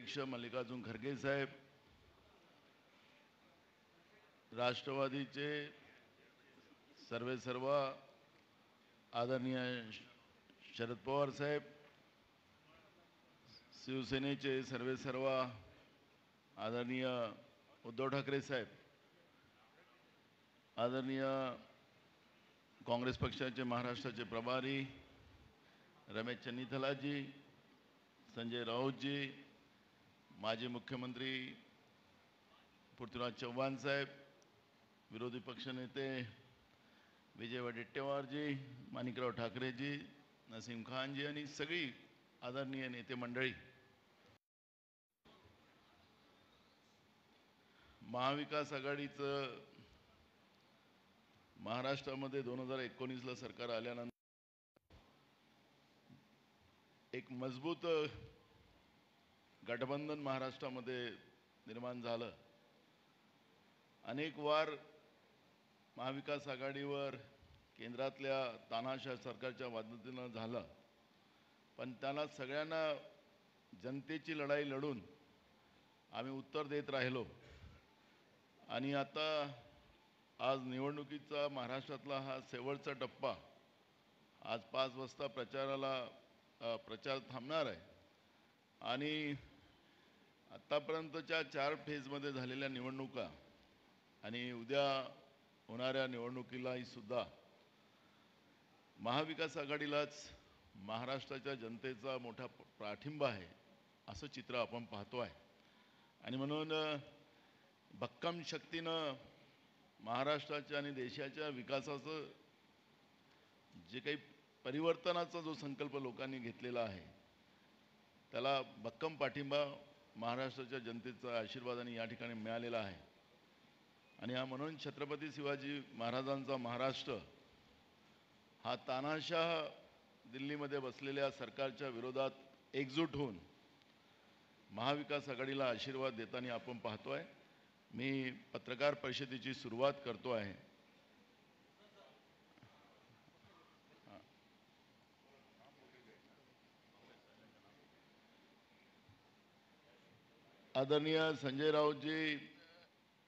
अध्यक्ष मल्लिकार्जुन खरगे साहेब, राष्ट्रवादीचे सर्व आदरणीय शरद पवार साहेब, शिवसेनेचे सर्व आदरणीय उद्धव ठाकरे साहेब, आदरणीय काँग्रेस पक्षाचे महाराष्ट्राचे प्रभारी रमेश चन्नीथलाजी, संजय राऊतजी, माजी मुख्यमंत्री पृथ्वीराज चव्हाण साहेब, विरोधी पक्षनेते विजय वडेट्टीवारजी, माणिकराव ठाकरेजी, नसीम खानजी आणि सगळी आदरणीय नेते मंडळी, महाविकास आघाडीचं महाराष्ट्रामध्ये 2019ला सरकार आल्यानंतर एक मजबूत गठबंधन महाराष्ट्रामध्ये निर्माण झालं। अनेक वार महाविकास आघाडीवर केंद्रातल्या तानाशाह सरकारच्या मदतीनं झालं, पण त्यांना सगळ्यांना जनतेची लढाई लढून आम्ही उत्तर देत राहिलो आणि आता आज निवडणुकीचा महाराष्ट्रातला हा शेवटचा टप्पा, आज 5 वाजता प्रचार थांबणार आहे आणि आतापर्यंतच्या 4 फेजमध्ये झालेल्या निवडणुका आणि उद्या होणाऱ्या निवडणुकीलाही सुद्धा महाविकास आघाडीलाच महाराष्ट्राच्या जनतेचा मोठा पाठिंबा आहे असं चित्र आपण पाहतो आहे। आणि म्हणून भक्कम शक्तीनं महाराष्ट्राच्या आणि देशाच्या विकासाचं जे काही परिवर्तनाचा जो संकल्प लोकांनी घेतलेला आहे त्याला भक्कम पाठिंबा महाराष्ट्राच्या जनतेचा आशीर्वादाने या ठिकाणी मिळालेला आहे। आणि म्हणून छत्रपती शिवाजी महाराजांचा महाराष्ट्र हा तानाशाह दिल्लीमध्ये बसलेल्या सरकारच्या विरोधात एकजूट होऊन महाविकास आघाडीला आशीर्वाद देताना आपण पाहतोय। मी पत्रकार परिषदेची सुरुवात करतो आहे। आदरणीय संजय राऊतजी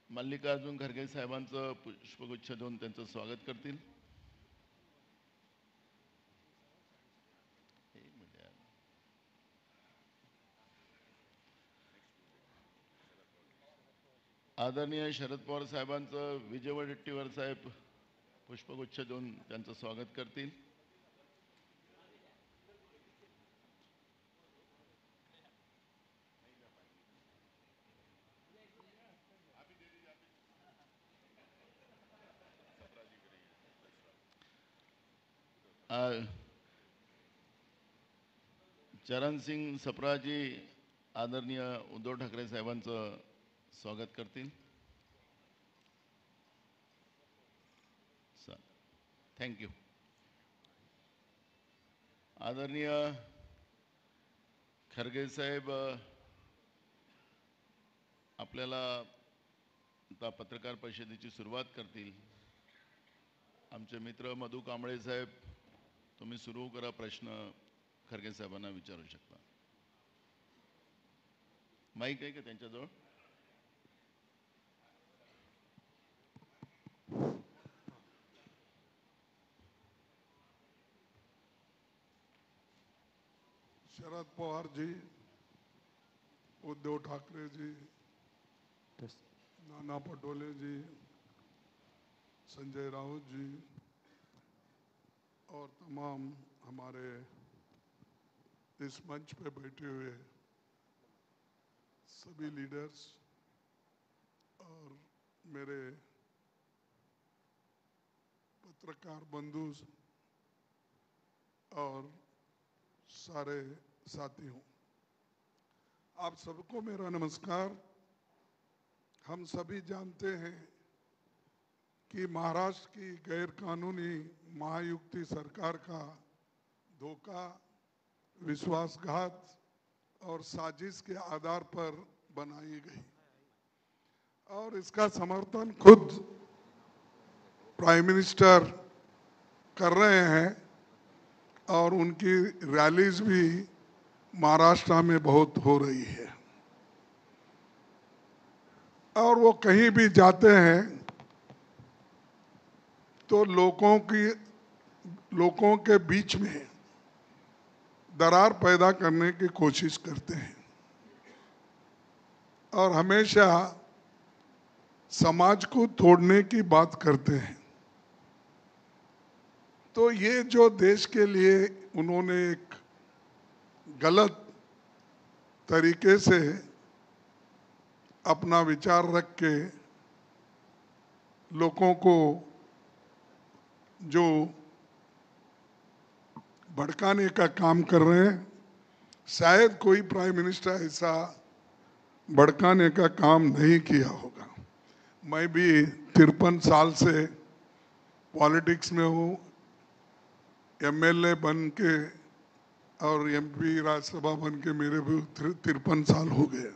मल्लिकार्जुन खरगे साहेबांचं पुष्पगुच्छ देऊन त्यांचं स्वागत करतील। आदरणीय शरद पवार साहेबांचं विजय वडेट्टीवार साहेब पुष्पगुच्छ देऊन त्यांचं स्वागत करतील। चरण सिंग सप्राजी आदरणीय उद्धव ठाकरे साहेबांचं स्वागत करतील। थँक्यू। आदरणीय खरगे साहेब आपल्याला आता पत्रकार परिषदेची सुरुवात करतील। आमचे मित्र मधु कांबळे साहेब, तुम्ही सुरू करा, प्रश्न खरगे साहेबांना विचारू शकता। माईक आहे का त्यांच्याजवळ? शरद पवार जी, उद्धव ठाकरे जी, नाना पटोले जी, संजय राउत जी और तमाम हमारे इस मंच पे बैठे हुए सभी लीडर्स और मेरे पत्रकार बंधु और सारे साथियों, आप सबको मेरा नमस्कार। हम सभी जानते हैं कि महाराष्ट्र की गैर कानूनी महायुति सरकार का धोखा, विश्वासघात और साजिश के आधार पर बनाई गई और इसका समर्थन खुद प्राइम मिनिस्टर कर रहे हैं और उनकी रैलीज भी महाराष्ट्र में बहुत हो रही है। और वो कहीं भी जाते हैं तो लोगों के बीच में दरार पैदा करने की कोशिश करते हैं और हमेशा समाज को तोड़ने की बात करते हैं। तो ये जो देश के लिए उन्होंने एक गलत तरीके से अपना विचार रख के लोगों को जो भड़काने का काम कर रहे हैं, शायद कोई प्राइम मिनिस्टर ऐसा भड़काने का काम नहीं किया होगा। मैं भी 53 साल से पॉलिटिक्स में हूँ, एमएलए बन के और एमपी राज्यसभा बन के मेरे भी 53 साल हो गए।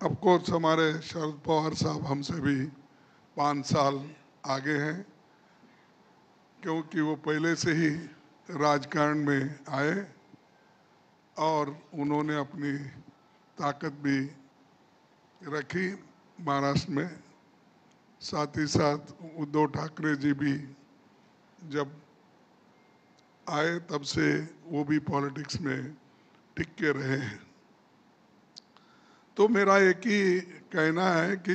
ऑफ कोर्स हमारे शरद पवार साहब हमसे भी 5 साल आगे हैं, क्योंकि वो पहले से ही राजकारण में आए और उन्होंने अपनी ताकत भी रखी महाराष्ट्र में। साथ ही साथ उद्धव ठाकरे जी भी जब आए तब से वो भी पॉलिटिक्स में टिक के रहे हैं। तो मेरा एक ही कहना है कि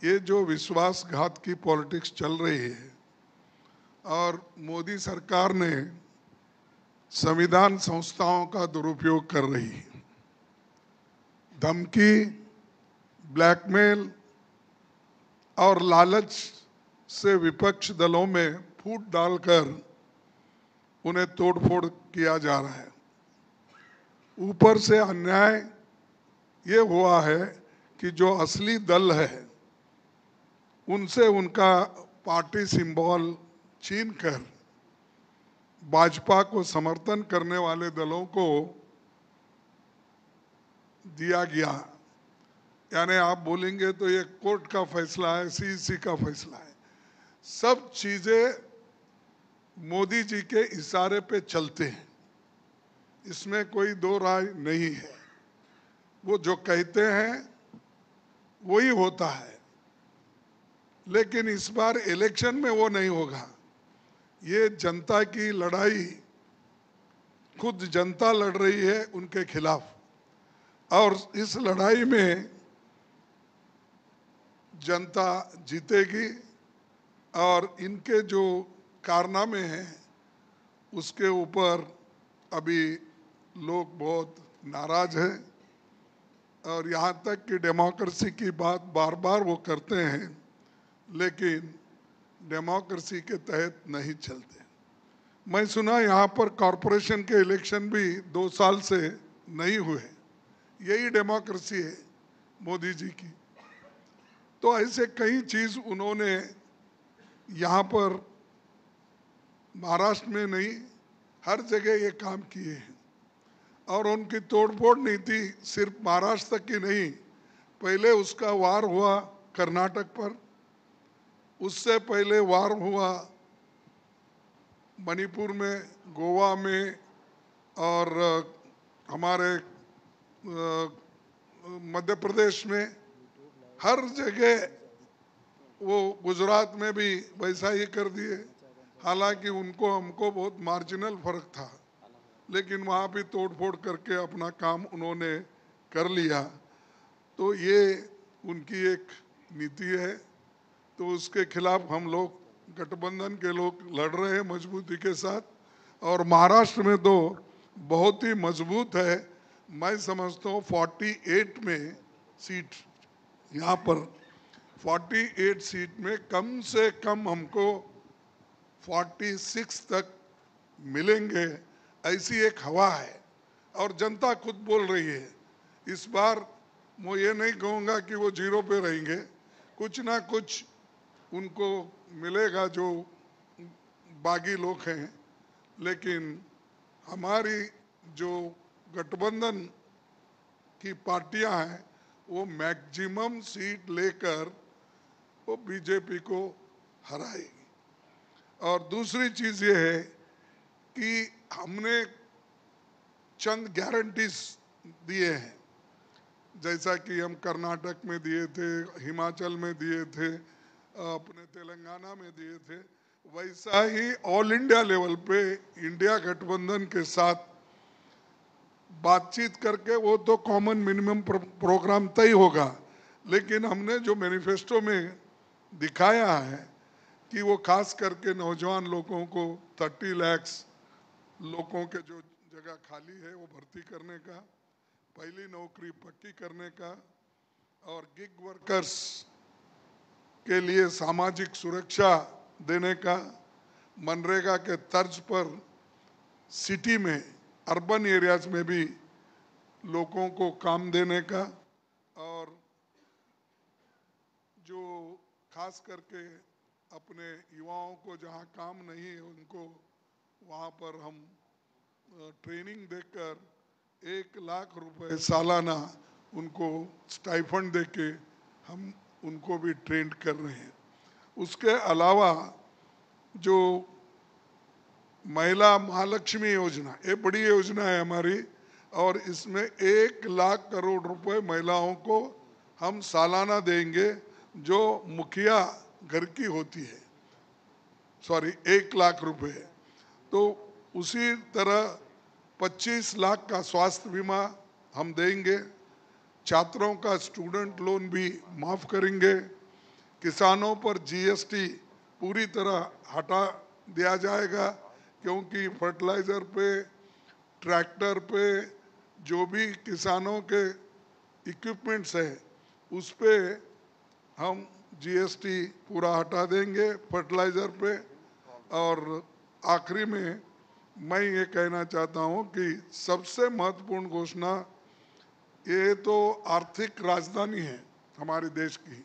ये जो विश्वासघात की पॉलिटिक्स चल रही है और मोदी सरकार ने संविधान संस्थाओं का दुरुपयोग कर रही है, धमकी, ब्लैकमेल और लालच से विपक्ष दलों में फूट डालकर उन्हें तोड़फोड़ किया जा रहा है। ऊपर से अन्याय ये हुआ है कि जो असली दल है उनसे उनका पार्टी सिंबल छीनकर भाजपा को समर्थन करने वाले दलों को दिया गया। यानी आप बोलेंगे तो ये कोर्ट का फैसला है, सीईसी का फैसला है। सब चीजें मोदी जी के इशारे पे चलते हैं, इसमें कोई दो राय नहीं है। वो जो कहते हैं वही होता है, लेकिन इस बार इलेक्शन में वो नहीं होगा। ये जनता की लड़ाई खुद जनता लड़ रही है उनके खिलाफ, और इस लड़ाई में जनता जीतेगी और इनके जो कारनामे हैं उसके ऊपर अभी लोग बहुत नाराज हैं और यहाँ तक कि डेमोक्रेसी की बात बार बार वो करते हैं, लेकिन डेमोक्रेसी के तहत नहीं चलते। मैं सुना यहाँ पर कॉरपोरेशन के इलेक्शन भी 2 साल से नहीं हुए। यही डेमोक्रेसी है मोदी जी की। तो ऐसे कई चीज उन्होंने यहाँ पर महाराष्ट्र में नहीं, हर जगह ये काम किए हैं। और उनकी तोड़फोड़ नीति सिर्फ महाराष्ट्र तक की नहीं, पहले उसका वार हुआ कर्नाटक पर, उससे पहले वार हुआ मणिपुर में, गोवा में, और हमारे मध्य प्रदेश में, हर जगह। वो गुजरात में भी वैसा ही कर दिए। हालांकि उनको हमको बहुत मार्जिनल फर्क था, लेकिन वहाँ भी तोड़फोड़ करके अपना काम उन्होंने कर लिया। तो ये उनकी एक नीति है, तो उसके खिलाफ हम लोग गठबंधन के लोग लड़ रहे हैं मजबूती के साथ। और महाराष्ट्र में तो बहुत ही मजबूत है। मैं समझता हूँ 48 में सीट, यहाँ पर 48 सीट में कम से कम हमको 46 तक मिलेंगे, ऐसी एक हवा है और जनता खुद बोल रही है। इस बार मैं ये नहीं कहूँगा कि वो 0 पे रहेंगे, कुछ ना कुछ उनको मिलेगा जो बागी लोग हैं। लेकिन हमारी जो गठबंधन की पार्टियां हैं वो मैक्सिमम सीट लेकर वो बीजेपी को हराएगी। और दूसरी चीज ये है कि हमने चंद गारंटीज दिए हैं, जैसा कि हम कर्नाटक में दिए थे, हिमाचल में दिए थे, अपने तेलंगाना में दिए थे, वैसा ही ऑल इंडिया लेवल पे इंडिया गठबंधन के साथ बातचीत करके वो तो कॉमन मिनिमम प्रोग्राम तय होगा। लेकिन हमने जो मैनिफेस्टो में दिखाया है कि वो खास करके नौजवान लोगों को 30 लाख लोगों के जो जगह खाली है वो भर्ती करने का, पहली नौकरी पक्की करने का, और गिग वर्कर्स के लिए सामाजिक सुरक्षा देने का, मनरेगा के तर्ज पर सिटी में, अर्बन एरियाज में भी लोगों को काम देने का, और जो खास करके अपने युवाओं को जहां काम नहीं है उनको वहां पर हम ट्रेनिंग देकर 1 लाख रुपए सालाना उनको स्टाइफंड देके हम उनको भी ट्रेन कर रहे हैं। उसके अलावा जो महिला महालक्ष्मी योजना, ये बड़ी योजना है हमारी, और इसमें 1 लाख करोड़ रुपए महिलाओं को हम सालाना देंगे जो मुखिया घर की होती है, सॉरी 1 लाख रुपए। तो उसी तरह 25 लाख का स्वास्थ्य बीमा हम देंगे, छात्रों का स्टूडेंट लोन भी माफ करेंगे, किसानों पर जीएसटी पूरी तरह हटा दिया जाएगा, क्योंकि फर्टिलाइजर पे, ट्रैक्टर पे, जो भी किसानों के इक्विपमेंट्स है उस पे हम जीएसटी पूरा हटा देंगे फर्टिलाइजर पे। और आखिरी में मैं ये कहना चाहता हूँ कि सबसे महत्वपूर्ण घोषणा, ये तो आर्थिक राजधानी है हमारे देश की,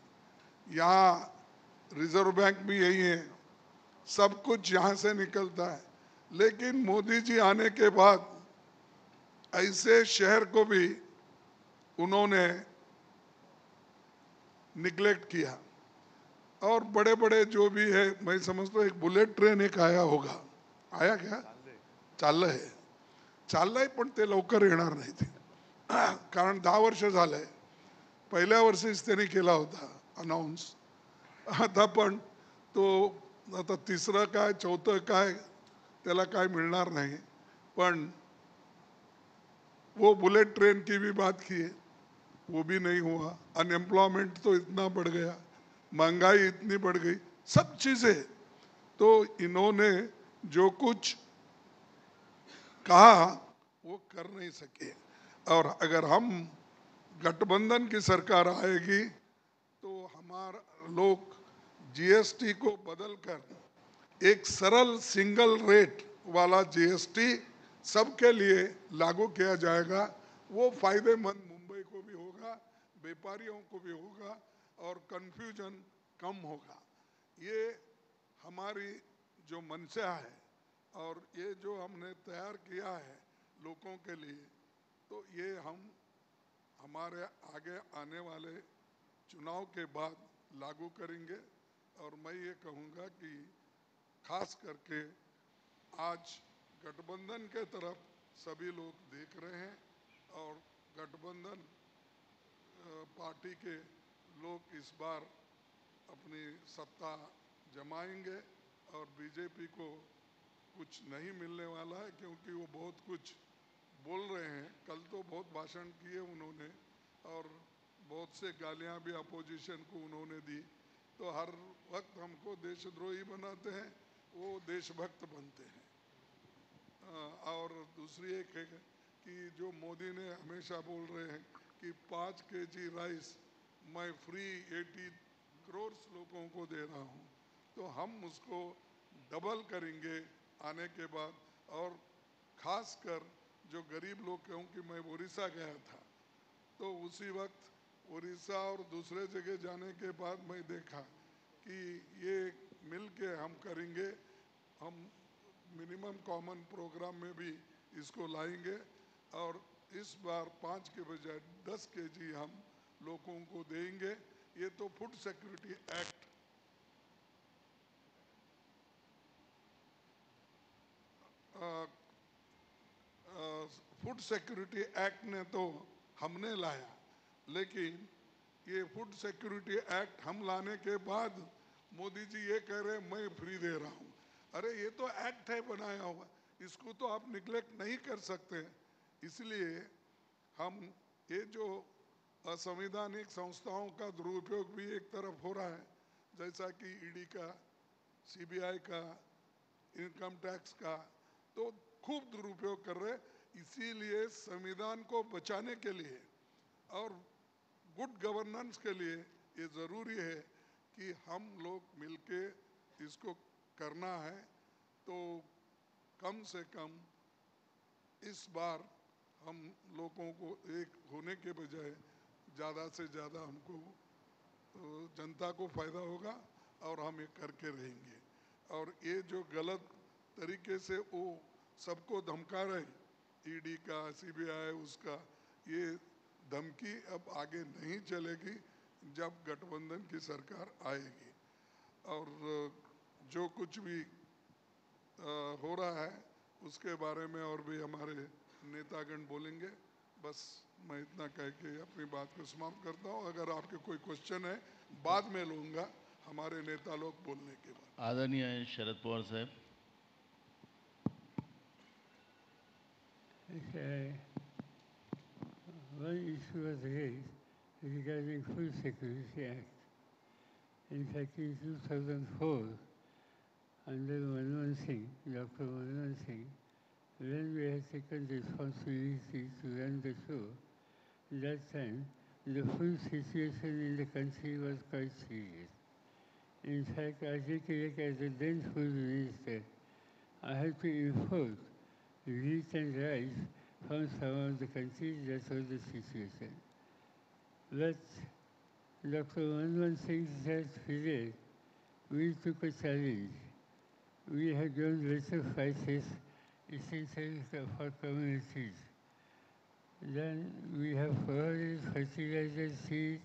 यहाँ रिजर्व बैंक भी यही है, सब कुछ यहाँ से निकलता है। लेकिन मोदी जी आने के बाद ऐसे शहर को भी उन्होंने निगलेक्ट किया, और बड़े बड़े जो भी है, मैं समझता हूँ एक बुलेट ट्रेन एक आया होगा, आया क्या? चाललंय, चाललंय, पण ते लवकर येणार नाही ते, कारण 10 वर्ष झालंय, पहिल्या वर्षीच त्यांनी केला होता अनाउन्स, आता पण तो आता तिसरं काय चौथं काय त्याला काय मिळणार नाही। पण वो बुलेट ट्रेन की भी बात की है, वो भी नहीं हुआ। अनएम्प्लॉयमेंट तो इतना बढ़ गया, महंगाई इतनी बढ़ गई, सब चीजें, तो इन्होंने जो कुछ कहा वो कर नहीं सके। और अगर हम गठबंधन की सरकार आएगी तो हमारा लोग जीएसटी को बदलकर एक सरल सिंगल रेट वाला जीएसटी सबके लिए लागू किया जाएगा। वो फायदेमंद मुंबई को भी होगा, व्यापारियों को भी होगा, और कंफ्यूजन कम होगा। ये हमारी जो मंशा है और ये जो हमने तैयार किया है लोगों के लिए, तो ये हम हमारे आगे आने वाले चुनाव के बाद लागू करेंगे। और मैं ये कहूँगा कि खास करके आज गठबंधन के तरफ सभी लोग देख रहे हैं, और गठबंधन पार्टी के लोग इस बार अपनी सत्ता जमाएंगे, और बीजेपी को कुछ नहीं मिलने वाला है, क्योंकि वो बहुत कुछ बोल रहे हैं। कल तो बहुत भाषण किए उन्होंने, और बहुत से गालियां भी अपोजिशन को उन्होंने दी। तो हर वक्त हमको देशद्रोही बनाते हैं, वो देशभक्त बनते हैं। और दूसरी एक है कि जो मोदी ने हमेशा बोल रहे हैं कि 5 केजी राइस मैं फ्री 80 करोड़ लोगों को दे रहा हूँ, तो हम उसको डबल करेंगे आने के बाद। और खासकर जो गरीब लोग, क्योंकि मैं उड़ीसा गया था, तो उसी वक्त उड़ीसा और दूसरे जगह जाने के बाद मैं देखा कि ये मिल के हम करेंगे, हम मिनिमम कॉमन प्रोग्राम में भी इसको लाएंगे, और इस बार 5 के बजाय 10 केजी हम लोगों को देंगे। ये तो food security act food security act ने तो हमने लाया, लेकिन ये फूड सिक्योरिटी एक्ट हम लाने के बाद मोदी जी ये कह रहे मैं फ्री दे रहा हूँ। अरे ये तो एक्ट है बनाया हुआ, इसको तो आप निगलेक्ट नहीं कर सकते। इसलिए हम ये जो असंवैधानिक संस्थाओं का दुरुपयोग भी एक तरफ हो रहा है, जैसा कि ईडी का, सीबीआई का, इनकम टैक्स का, तो खूब दुरुपयोग कर रहे। इसीलिए संविधान को बचाने के लिए और गुड गवर्नेंस के लिए ये ज़रूरी है कि हम लोग मिलके इसको करना है। तो कम से कम इस बार हम लोगों को एक होने के बजाय ज़्यादा से ज़्यादा हमको जनता को फ़ायदा होगा और हम ये करके रहेंगे। और ये जो गलत तरीके से वो सबको धमका रहे, ईडी का, सीबीआई, उसका, ये धमकी अब आगे नहीं चलेगी जब गठबंधन की सरकार आएगी। और जो कुछ भी हो रहा है उसके बारे में और भी हमारे नेतागण बोलेंगे। बस मैं इतना कह के अपनी बात को समाप्त करता हूँ। अगर आपके कोई क्वेश्चन है बाद में लूँगा हमारे नेता लोग बोलने के बाद। आदरणीय शरद पवार साहेब। One issue was raised regarding Food Security Act. In fact, in 2004, under Manmohan Singh, Dr. Manmohan Singh, when we had taken responsibility to run the show, that time the food situation in the country was quite serious. In fact, as the then food minister, I had to import wheat and rice from some of the countries. That was the situation. But Dr. Manmohan Singh said today, we took a challenge. We had grown lesser prices essentially for communities. Then we have provided fertilizer, seed,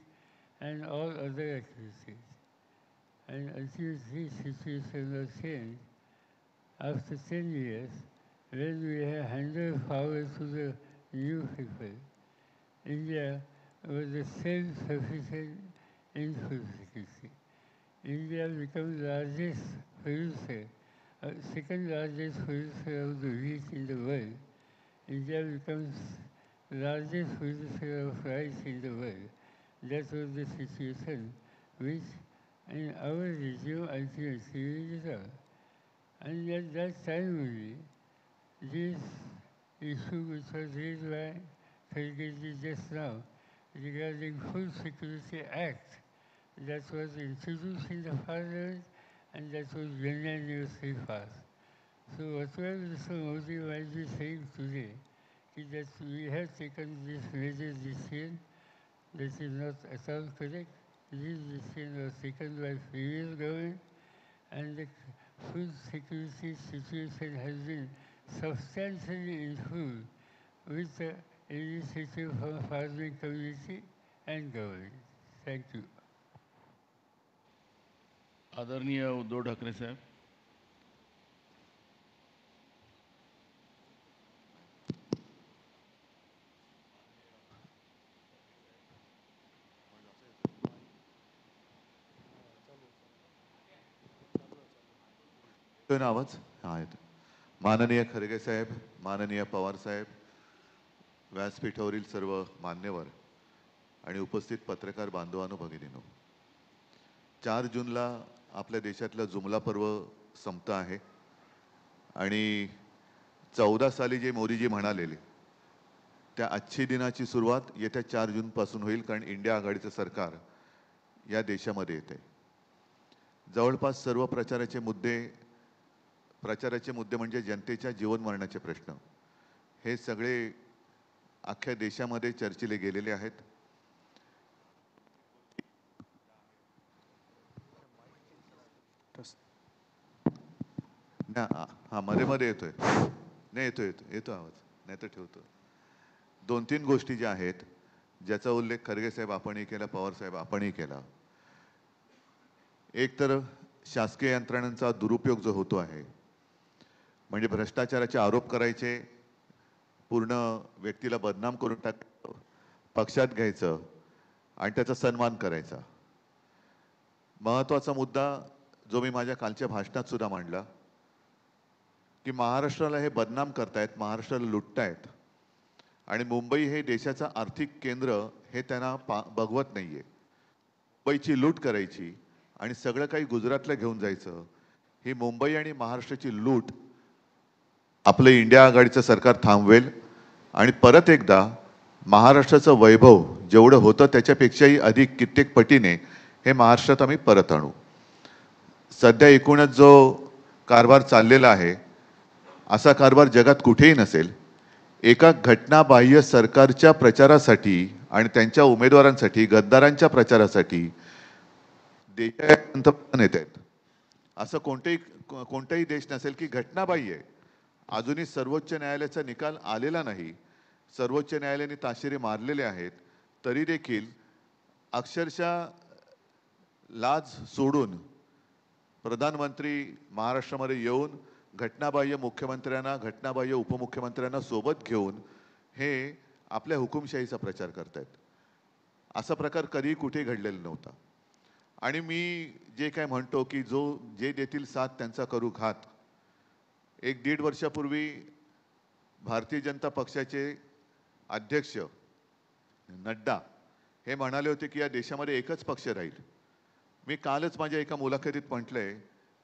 and all other activities. And until this situation was changed, after 10 years, when we have handed power to the new people, India was a self-sufficient in food security. India became the largest producer, second largest producer of the wheat in the world. India becomes the largest producer of rice in the world. That was the situation which in our regime ultimately resolved. And at that time only, this issue which was raised by Kharge just now regarding Food Security Act that was introduced in the Parliament and that was unanimously passed. So whatever Mr. Modi might be saying today is that we have taken this major decision, that is not at all correct. This decision was taken by previous government and the food security situation has been substantially improved with the initiative from farming community and government. Thank you. आदरणीय उद्धव ठाकरे साहेब। येतोय ना आवाज? हां येतो. माननीय खरगे साहेब, माननीय पवार साहेब, व्यासपीठावरील सर्व मान्यवर आणि उपस्थित पत्रकार बांधवांनो, भगिनींनो, 4 जूनला आपल्या देशातलं जुमला पर्व संपतं आहे आणि 14 साली जे मोदीजी म्हणालेले त्या अच्छी दिनाची सुरुवात येत्या 4 जूनपासून होईल, कारण इंडिया आघाडीचं सरकार या देशामध्ये येते. जवळपास सर्व प्रचाराचे मुद्दे म्हणजे जनतेच्या जीवन मरणाचे प्रश्न, हे सगळे अख्ख्या देशामध्ये चर्चिले गेलेले आहेत. हा मध्ये येतोय, नाही येतो आवाज, नाही तर ठेवतो. 2-3 गोष्टी ज्या आहेत ज्याचा उल्लेख खरगे साहेब आपणही केला, पवार साहेब आपणही केला. एक तर शासकीय यंत्रणांचा दुरुपयोग जो होतो आहे, म्हणजे भ्रष्टाचाराचे आरोप करायचे, पूर्ण व्यक्तीला बदनाम करून पक्षात घ्यायचं आणि त्याचा सन्मान करायचा. महत्त्वाचा मुद्दा जो मी माझ्या कालच्या भाषणात सुद्धा मांडला की महाराष्ट्राला हे बदनाम करतायत, महाराष्ट्राला लुटतायत आणि मुंबई हे देशाचं आर्थिक केंद्र हे त्यांना बघवत नाहीये. मुंबईची लूट करायची आणि सगळं काही गुजरातला घेऊन जायचं, ही मुंबई आणि महाराष्ट्राची लूट आपलं इंडिया आघाडीचं सरकार थांबवेल आणि परत एकदा महाराष्ट्राचं वैभव जेवढं होतं त्याच्यापेक्षाही अधिक कित्येक पटीने हे महाराष्ट्रात आम्ही परत आणू. सध्या एकूणच जो कारभार चाललेला आहे असा कारभार जगात कुठेही नसेल. एका घटनाबाह्य सरकारच्या प्रचारासाठी आणि त्यांच्या उमेदवारांसाठी, गद्दारांच्या प्रचारासाठी देशात पंतप्रधान येत आहेत. असं कोणताही देश नसेल की घटनाबाह्य आहे. अजूनही सर्वोच्च न्यायालयाचा निकाल आलेला नाही, सर्वोच्च न्यायालयाने ताशेरे मारलेले आहेत, तरी देखील अक्षरशः लाज सोडून प्रधानमंत्री महाराष्ट्रामध्ये येऊन घटनाबाह्य मुख्यमंत्र्यांना, घटनाबाह्य उपमुख्यमंत्र्यांना सोबत घेऊन हे आपल्या हुकुमशाहीचा प्रचार करतायत. असा प्रकार कधीही कुठे घडलेला नव्हता. आणि मी जे काय म्हणतो की जे देतील साथ त्यांचा करू घात. 1-1.5 वर्षापूर्वी भारतीय जनता पक्षाचे अध्यक्ष नड्डा हे म्हणाले होते की या देशामध्ये एकच पक्ष राहील. मी कालच माझ्या एका मुलाखतीत म्हटलंय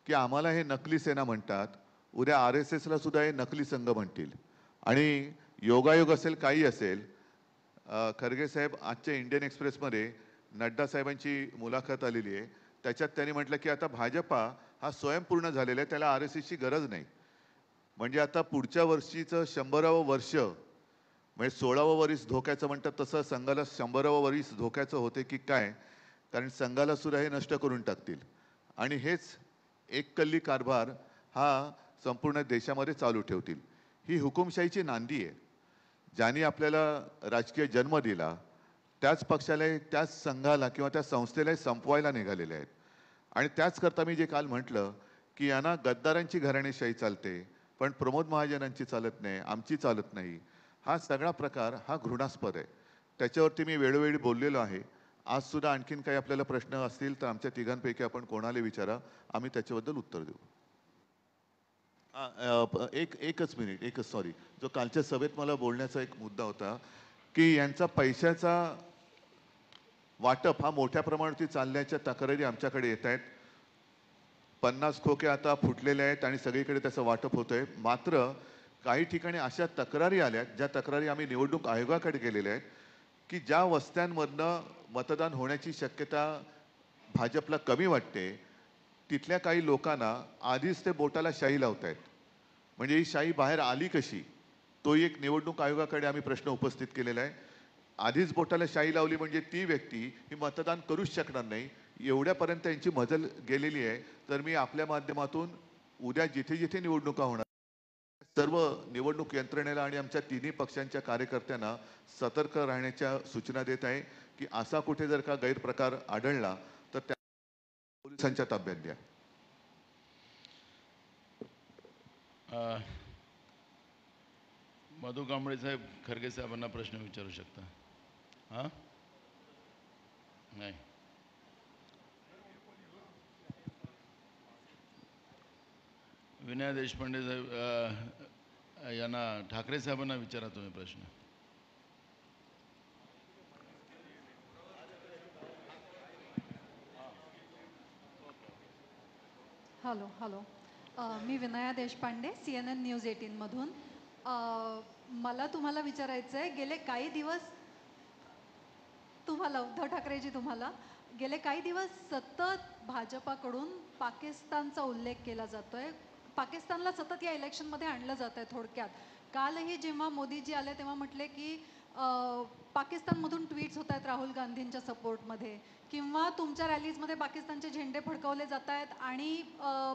की आम्हाला हे नकली सेना म्हणतात, उद्या RSSला सुद्धा हे नकली संघ म्हणतील. आणि योगायोग असेल काही असेल, खरगे साहेब आजच्या इंडियन एक्सप्रेसमध्ये नड्डा साहेबांची मुलाखत आलेली आहे, त्याच्यात त्यांनी म्हटलं की आता भाजपा हा स्वयंपूर्ण झालेला आहे, त्याला RSSची गरज नाही. म्हणजे आता पुढच्या वर्षीचं 100वे वर्ष म्हणजे 16वे वर्ष धोक्याचं म्हणतात तसं संघाला 100वे वर्ष धोक्याचं होते की काय, कारण संघाला सुद्धा हे नष्ट करून टाकतील. आणि हेच एक कल्ली कारभार हा संपूर्ण देशामध्ये चालू ठेवतील. ही हुकुमशाहीची नांदी आहे. ज्यांनी आपल्याला राजकीय जन्म दिला त्याच पक्षाला, त्याच संघाला किंवा त्या संस्थेला संपवायला निघालेले आहेत. आणि त्याच करता मी जे काल म्हटलं की यांना गद्दारांची घराणेशाही चालते पण प्रमोद महाजनांची चालत नाही, आमची चालत नाही. हा सगळा प्रकार हा घृणास्पद आहे. त्याच्यावरती मी वेळोवेळी बोललेलो आहे. आज सुद्धा आणखीन काही आपल्याला प्रश्न असतील तर आमच्या तिघांपैकी आपण कोणाला विचारा, आम्ही त्याच्याबद्दल उत्तर देऊ. एकच मिनिट, सॉरी, जो कालच्या सभेत मला बोलण्याचा एक मुद्दा होता की यांचा पैशाचा वाटप हा मोठ्या प्रमाणावरती चालण्याच्या तक्रारी आमच्याकडे येत आहेत. 50 खोके आता फुटलेले आहेत आणि सगळीकडे त्याचं वाटप होतंय. मात्र काही ठिकाणी अशा तक्रारी आल्यात, ज्या तक्रारी आम्ही निवडणूक आयोगाकडे गेलेल्या आहेत की ज्या वस्त्यांमधनं मतदान होण्याची शक्यता भाजपला कमी वाटते, तिथल्या काही लोकांना आधीच ते बोटाला शाई लावत आहेत. म्हणजे ही शाई बाहेर आली कशी, तोही एक निवडणूक आयोगाकडे आम्ही प्रश्न उपस्थित केलेला आहे. आधीच बोटाला शाई लावली म्हणजे ती व्यक्ती ही मतदान करूच शकणार नाही, एवढ्यापर्यंत यांची मजल गेलेली आहे. तर मी आपल्या माध्यमातून उद्या जिथे जिथे निवडणुका होणार सर्व निवडणूक यंत्रणेला आणि आमच्या तिन्ही पक्षांच्या कार्यकर्त्यांना सतर्क राहण्याच्या सूचना देत आहे की असा कुठे जर का गैरप्रकार आढळला तर त्या पोलिसांच्या ताब्यात द्या. मधु कांबळे साहेब खरगे साहेबांना प्रश्न विचारू शकता. हां, नाही, विनय देशपांडे साहेब यांना, ठाकरे साहेबांना विचारा तुम्ही प्रश्न. हॅलो, मी विनया देशपांडे, CNN न्यूज 18 मधून. मला तुम्हाला विचारायचं आहे, गेले काही दिवस तुम्हाला उद्धव ठाकरेजी गेले काही दिवस सतत भाजपाकडून पाकिस्तानचा उल्लेख केला जातोय. पाकिस्तानला सतत या इलेक्शनमध्ये आणलं जात आहे. थोडक्यात कालही जेव्हा मोदीजी आले तेव्हा म्हटले की पाकिस्तानमधून ट्विट्स होत आहेत राहुल गांधींच्या सपोर्टमध्ये, किंवा तुमच्या रॅलीजमध्ये पाकिस्तानचे झेंडे फडकवले जात आहेत आणि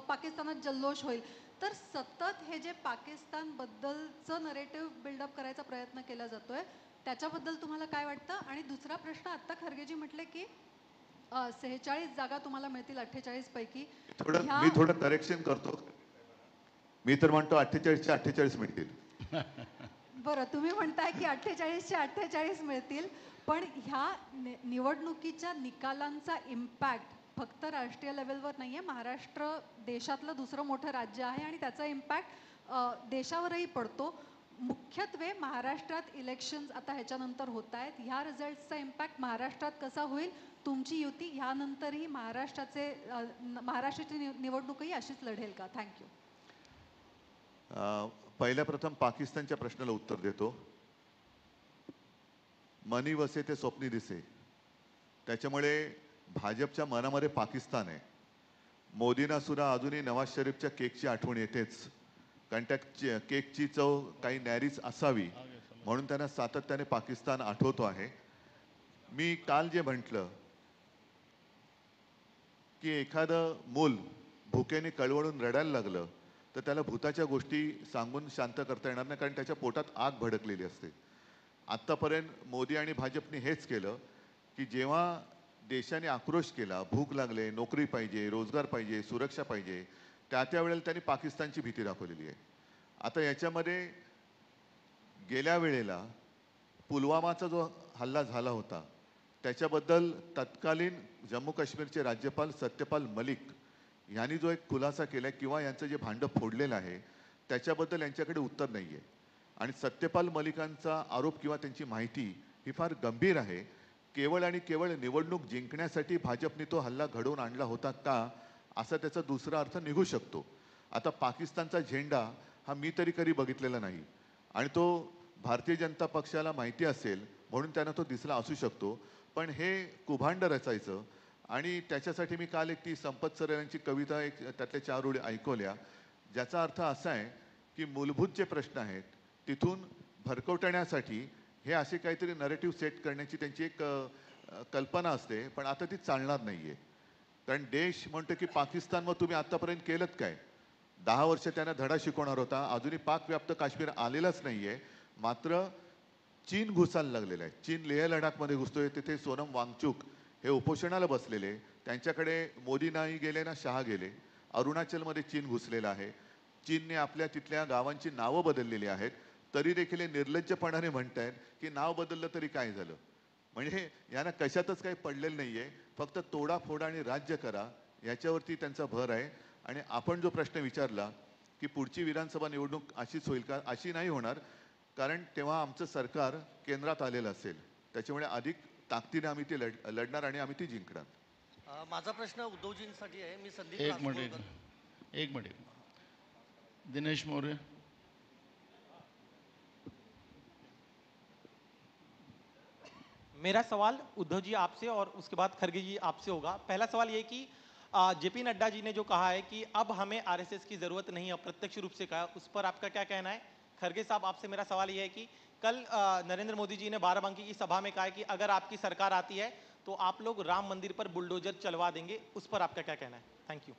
पाकिस्तानात जल्लोष होईल. तर सतत हे जे पाकिस्तानबद्दलचं नरेटिव्ह बिल्डअप करायचा प्रयत्न केला जातोय, त्याच्याबद्दल तुम्हाला काय वाटतं? आणि दुसरा प्रश्न, आत्ता खरगेजी म्हटले की 46 जागा तुम्हाला मिळतील 48 पैकी. मी थोडं करेक्शन करतो, मी तर म्हणतो 48च्या 48 मिळतील. बरं, तुम्ही म्हणताय की 48चे 48 मिळतील, पण ह्या निवडणुकीच्या निकालांचा इम्पॅक्ट फक्त राष्ट्रीय लेवलवर नाही आहे. महाराष्ट्र देशातलं दुसरं मोठं राज्य आहे आणि त्याचा इम्पॅक्ट देशावरही पडतो. मुख्यत्वे महाराष्ट्रात इलेक्शन्स आता ह्याच्यानंतर होत आहेत. ह्या रिझल्ट्सचा इम्पॅक्ट महाराष्ट्रात कसा होईल? तुमची युती ह्यानंतरही महाराष्ट्राची निवडणूकही अशीच लढेल का? थँक्यू. पहिल्या प्रथम पाकिस्तानच्या प्रश्नाला उत्तर देतो. मनी वसे ते स्वप्नी दिसे. त्याच्यामुळे भाजपच्या मनामध्ये पाकिस्तान आहे. मोदींना सुद्धा अजूनही नवाज शरीफच्या केकची आठवण येतेच, कारण त्या केकची चव काही न्यारीच असावी म्हणून त्यांना सातत्याने पाकिस्तान आठवतो आहे. मी काल जे म्हटलं की एखादं मूल भुकेने कळवळून रडायला लागलं तर त्याला भूताच्या गोष्टी सांगून शांत करता येणार नाही, कारण त्याच्या पोटात आग भडकलेली असते. आत्तापर्यंत मोदी आणि भाजपने हेच केलं की जेव्हा देशाने आक्रोश केला, भूक लागले, नोकरी पाहिजे, रोजगार पाहिजे, सुरक्षा पाहिजे, त्या वेळेला त्यांनी पाकिस्तानची भीती दाखवलेली आहे. आता याच्यामध्ये गेल्या वेळेला पुलवामाचा जो हल्ला झाला होता त्याच्याबद्दल तत्कालीन जम्मू काश्मीरचे राज्यपाल सत्यपाल मलिक यांनी जो एक खुलासा केला किंवा यांचं जे भांडं फोडलेलं आहे त्याच्याबद्दल यांच्याकडे उत्तर नाही आहे. आणि सत्यपाल मलिकांचा आरोप किंवा त्यांची माहिती ही फार गंभीर आहे. केवळ आणि केवळ निवडणूक जिंकण्यासाठी भाजपने तो हल्ला घडवून आणला होता का, असा त्याचा दुसरा अर्थ निघू शकतो. आता पाकिस्तानचा झेंडा हा मी तरी कधी बघितलेला नाही आणि तो भारतीय जनता पक्षाला माहिती असेल म्हणून त्यांना तो दिसला असू शकतो. पण हे कुभांड रचायचं आणि त्याच्यासाठी मी काल एक ती संपत सर यांची कविता एक त्यातल्या 4 ओळी ऐकवल्या, ज्याचा अर्थ असा आहे की मूलभूत जे प्रश्न आहेत तिथून भरकवटण्यासाठी हे असे काहीतरी नरेटिव्ह सेट करण्याची त्यांची एक कल्पना असते, पण आता ती चालणार नाही आहे. कारण देश म्हणतो की पाकिस्तानवर तुम्ही आत्तापर्यंत केलं काय? 10 वर्ष त्यांना धडा शिकवणार होता, अजूनही पाकव्याप्त काश्मीर आलेलाच नाही आहे. मात्र चीन घुसायला लागलेला आहे. चीन लेह लडाखमध्ये घुसतोय. तिथे सोनम वांगचुक हे उपोषणाला बसलेले, त्यांच्याकडे मोदी नाही गेले ना शहा गेले. अरुणाचलमध्ये चीन घुसलेला आहे. चीनने आपल्या तिथल्या गावांची नावं बदललेली आहेत, तरी देखील हे निर्लज्जपणाने म्हणतायत की नाव बदललं तरी काय झालं. म्हणजे यांना कशातच काही पडलेलं नाही आहे, फक्त तोडाफोडा आणि राज्य करा याच्यावरती त्यांचा भर आहे. आणि आपण जो प्रश्न विचारला की पुढची विधानसभा निवडणूक अशीच होईल का, अशी नाही होणार, कारण तेव्हा आमचं सरकार केंद्रात आलेलं असेल. त्याच्यामुळे अधिक ताकदीने आम्ही ती लढणार आणि आम्ही ती जिंकणार. माझा प्रश्न उद्धवजींसाठी आहे. मी संदीप एक मिनिट दिनेश मौर्य. मेरा सवाल उद्धव जी आपसे और उसके बाद खड़गे जी आपसे होगा. पहला सवाल ये कि जेपी नड्डा जी ने जो कहा है कि अब हमें आरएसएस की जरूरत नहीं, अप्रत्यक्ष रूप से कहा, उस पर आपका क्या कहना है? खड़गे साहब आपसे मेरा सवाल ये है कि कल नरेंद्र मोदी जी ने बाराबंकी की सभा में कहा है कि अगर आपकी सरकार आती है तो आप लोग राम मंदिर पर बुलडोजर चलवा देंगे, उस पर आपका क्या कहना है? Thank you.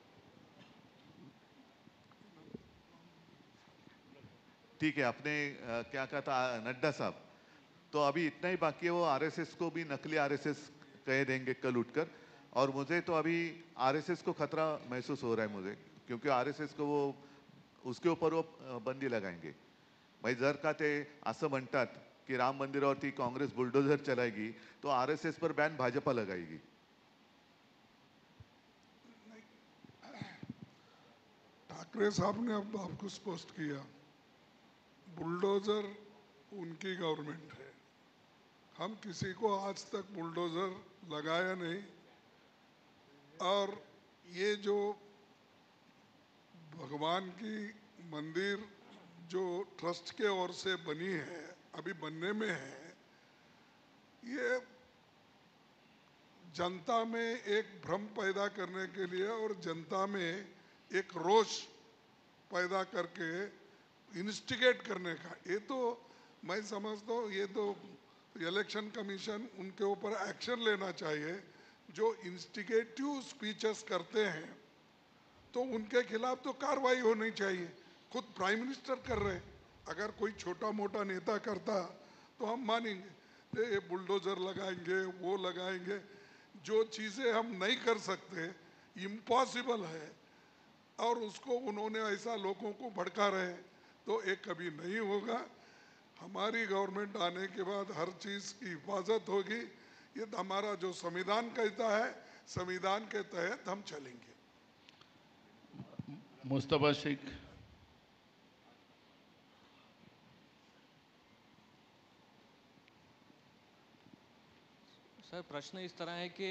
ठीक है, आपने क्या कहा था नड्डा साहब, तो अभी इतना ही बाकी है. वो आरएसएस को भी नकली आरएसएस कह देंगे कल उठकर. और मुझे तो अभी आरएसएस को खतरा महसूस हो रहा है मुझे, क्योंकि आरएसएस को वो उसके ऊपर वो बंदी लगाएंगे. भाई जर का ते असं म्हणतात की राम मंदिरावरती काँग्रेस बुलडोजर चलाएगी तो आरएसएस पर बैन भाजपा लगाएगी. ठाकरे साहब ने अब आपको स्पष्ट किया, बुलडोजर उनकी गवर्नमेंट है. हम किसी को आज तक बुलडोजर लगाया नहीं. और ये जो भगवान की मंदिर जो ट्रस्ट के ओर से बनी है, अभी बनने में है, ये जनता में एक भ्रम पैदा करने के लिए और जनता में एक रोष पैदा करके इंस्टिगेट करने का, ये तो मैं समझता हूँ ये तो इलेक्शन कमीशन उनके ऊपर एक्शन लेना चाहिए. जो इंस्टिगेटिव स्पीचेस करते हैं तो उनके खिलाफ तो कार्रवाई होनी चाहिए. खुद प्राइम मिनिस्टर कर रहे. अगर कोई छोटा मोटा नेता करता तो हम मानेंगे, ये बुलडोजर लगाएंगे, वो लगाएंगे. जो चीज़ें हम नहीं कर सकते, इम्पॉसिबल है, और उसको उन्होंने ऐसा लोगों को भड़का रहे, तो ये कभी नहीं होगा. हमारी गवर्नमेंट आने के बाद हर चीज की हिफाजत होगी। ये तो हमारा जो संविधान कहता है, संविधान के तहत हम चलेंगे। मुस्तफा शेख। सर प्रश्न इस तरह है कि